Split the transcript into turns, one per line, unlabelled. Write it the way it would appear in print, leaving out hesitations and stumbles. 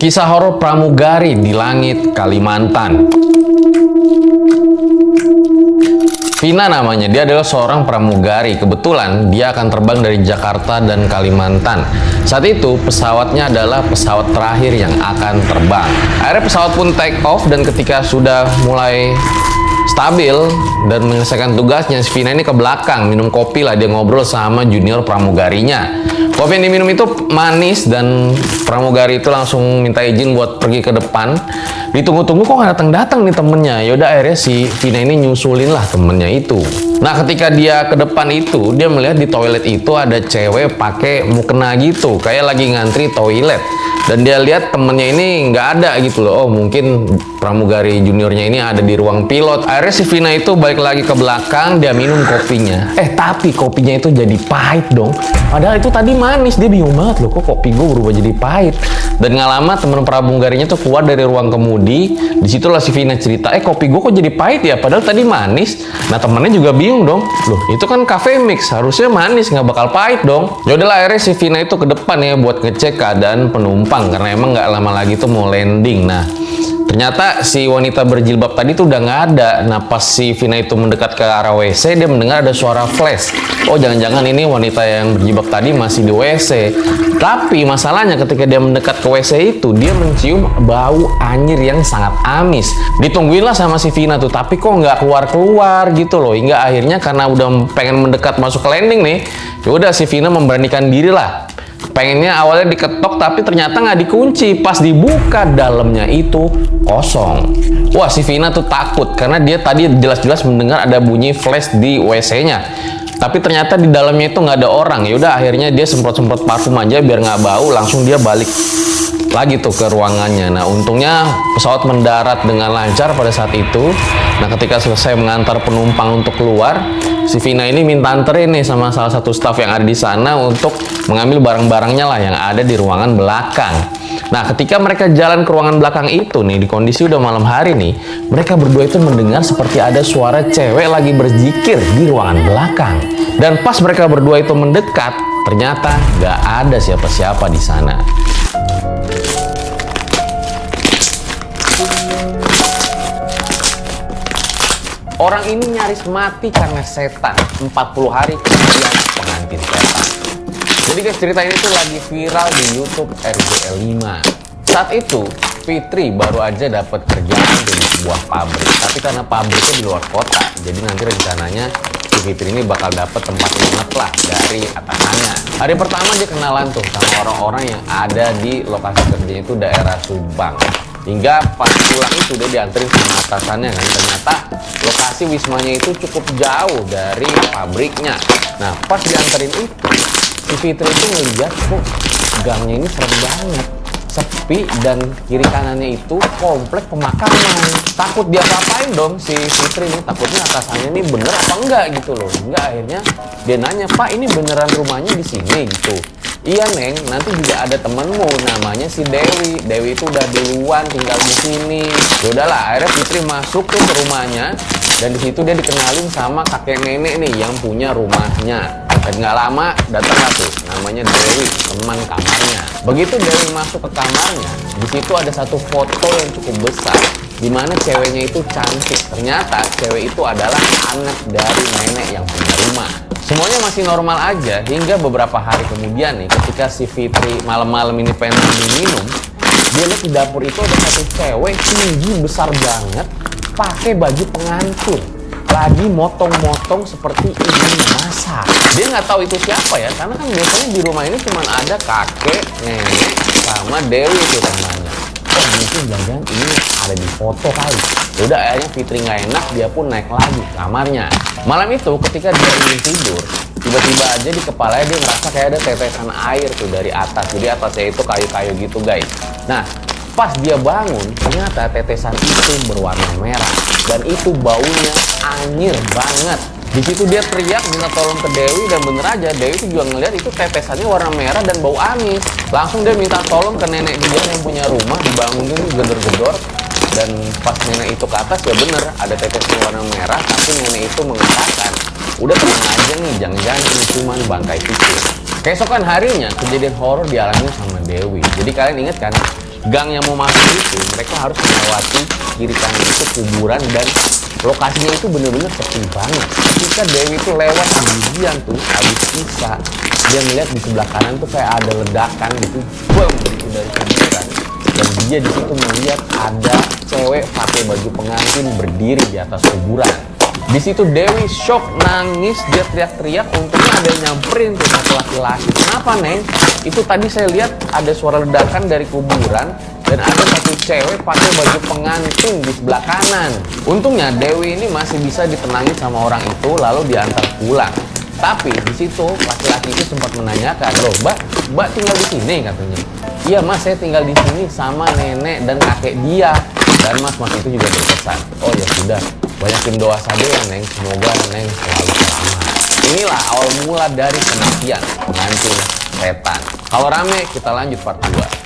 Kisah horor pramugari di langit Kalimantan. Vina namanya, dia adalah seorang pramugari. Kebetulan dia akan terbang dari Jakarta dan Kalimantan. Saat itu pesawatnya adalah pesawat terakhir yang akan terbang. Akhirnya pesawat pun take off, dan ketika sudah mulai stabil dan menyelesaikan tugasnya, si Vina ini ke belakang minum kopi lah, dia ngobrol sama junior pramugarinya. Kopi yang diminum itu manis, dan pramugari itu langsung minta izin buat pergi ke depan. Ditunggu-tunggu kok nggak datang-datang nih temennya. Yaudah akhirnya si Vina ini nyusulin lah temennya itu. Nah ketika dia ke depan itu, dia melihat di toilet itu ada cewek pakai mukena gitu, kayak lagi ngantri toilet. Dan dia lihat temennya ini nggak ada gitu loh. Oh mungkin pramugari juniornya ini ada di ruang pilot. Akhirnya si Vina itu balik lagi ke belakang, dia minum kopinya. Tapi kopinya itu jadi pahit dong. Padahal itu tadi manis. Dia bingung banget loh, kok kopi gue berubah jadi pahit. Dan nggak lama temen pramugarinya tuh keluar dari ruang kemudi. Disitulah si Vina cerita, kopi gue kok jadi pahit ya, padahal tadi manis. Nah temennya juga bingung dong, loh itu kan cafe mix, harusnya manis, nggak bakal pahit dong. Yaudahlah akhirnya si Vina itu ke depan ya buat ngecek keadaan penumpang, karena emang nggak lama lagi tuh mau landing. Nah ternyata si wanita berjilbab tadi tuh udah nggak ada. Nah pas si Vina itu mendekat ke arah WC, dia mendengar ada suara flash. Oh jangan-jangan ini wanita yang berjilbab tadi masih di WC. Tapi masalahnya ketika dia mendekat ke WC itu, dia mencium bau anyir yang sangat amis. Ditungguin lah sama si Vina tuh, tapi kok nggak keluar-keluar gitu loh. Hingga akhirnya karena udah pengen mendekat masuk ke landing nih, yaudah si Vina memberanikan diri lah. Pengennya awalnya diketok, tapi ternyata nggak dikunci. Pas dibuka, dalamnya itu kosong. Wah si Vina tuh takut, karena dia tadi jelas-jelas mendengar ada bunyi flash di WC-nya. Tapi ternyata di dalamnya itu nggak ada orang. Yaudah akhirnya dia semprot-semprot parfum aja biar nggak bau. Langsung dia balik lagi tuh ke ruangannya. Nah untungnya pesawat mendarat dengan lancar pada saat itu. Nah ketika selesai mengantar penumpang untuk keluar, si Vina ini minta anterin nih sama salah satu staff yang ada di sana untuk mengambil barang-barangnya lah yang ada di ruangan belakang. Nah ketika mereka jalan ke ruangan belakang itu nih, di kondisi udah malam hari nih, mereka berdua itu mendengar seperti ada suara cewek lagi berzikir di ruangan belakang. Dan pas mereka berdua itu mendekat, ternyata gak ada siapa-siapa di sana. Orang ini nyaris mati karena setan. 40 hari kemudian pengantin setan. Jadi guys, cerita ini tuh lagi viral di YouTube RJL5. Saat itu Fitri baru aja dapat kerjaan di sebuah pabrik. Tapi karena pabriknya di luar kota, jadi nanti rencananya si Fitri ini bakal dapat tempat nginep lah dari atasannya. Hari pertama dia kenalan tuh sama orang-orang yang ada di lokasi kerjanya itu daerah Subang. Hingga pas pulang itu dia dianterin sama atasannya kan. Ternyata lokasi wismanya itu cukup jauh dari pabriknya. Nah pas dianterin itu, si Fitri itu ngeliat kok gangnya ini serem banget, sepi, dan kiri kanannya itu komplek pemakaman. Takut dia apa-apain dong si Fitri ini, takutnya atasannya ini bener apa enggak gitu loh. Enggak, akhirnya dia nanya, Pak ini beneran rumahnya di sini gitu? Iya Neng, nanti juga ada temenmu namanya si Dewi. Dewi itu udah duluan tinggal di sini. Yaudahlah, akhirnya Fitri masuk tuh ke rumahnya, dan di situ dia dikenalin sama kakek nenek nih yang punya rumahnya. Dan nggak lama datanglah tuh namanya Dewi, teman kamarnya. Begitu Dewi masuk ke kamarnya, di situ ada satu foto yang cukup besar, di mana ceweknya itu cantik. Ternyata cewek itu adalah anak dari nenek yang punya rumah. Semuanya masih normal aja hingga beberapa hari kemudian nih, ketika si Fitri malam-malam ini pengen minum, dia lihat di dapur itu ada satu cewek tinggi besar banget, pakai baju pengantin, lagi motong-motong seperti ibu masak. Dia nggak tahu itu siapa ya, karena kan biasanya di rumah ini cuma ada kakek, nenek, sama Dewi itu temannya. Mungkin jangan ini ada di foto kali. Yaudah akhirnya Fitri nggak enak, dia pun naik lagi ke kamarnya. Malam itu ketika dia ingin tidur, tiba-tiba aja di kepalanya dia ngerasa kayak ada tetesan air tuh dari atas. Jadi atasnya itu kayu-kayu gitu guys. Nah pas dia bangun, ternyata tetesan itu berwarna merah, dan itu baunya anyir banget. Di situ dia teriak minta tolong ke Dewi, dan bener aja Dewi itu juga ngeliat itu tetesannya warna merah dan bau amis. Langsung dia minta tolong ke nenek dia yang punya rumah, dibangunin gedor-gedor. Dan pas nenek itu ke atas, ya bener ada tetesnya warna merah, tapi nenek itu mengatakan, udah tenang aja nih, jangan-jangan ini cuma bangkai tikus. Keesokan harinya kejadian horor dialami sama Dewi. Jadi kalian inget kan, gang yang mau masuk itu mereka harus melewati kiri kanan itu kuburan, dan lokasinya itu bener-bener sepi banget. Ketika Dewi itu lewat sendirian tuh habis Isa, dia melihat di sebelah kanan tuh kayak ada ledakan gitu, bom, gitu dari kuburan. Dan dia di situ melihat ada cewek pakai baju pengantin berdiri di atas kuburan. Di situ Dewi shock, nangis, dia teriak-teriak. Untungnya ada yang nyamperin tuh satu laki-laki. Kenapa, Neng? Itu tadi saya lihat ada suara ledakan dari kuburan dan ada satu cewek pakai baju pengantin di sebelah kanan. Untungnya Dewi ini masih bisa ditenangin sama orang itu lalu diantar pulang. Tapi di situ laki-laki itu sempat menanyakan, loh, Mbak tinggal di sini katanya. Iya Mas, saya tinggal di sini sama nenek dan kakek dia. Dan Mas itu juga berpesan, oh ya sudah, banyakin doa saja ya Neng, semoga Neng selalu selamat. Inilah awal mula dari kematian pengantin setan. Kalau rame kita lanjut part 2.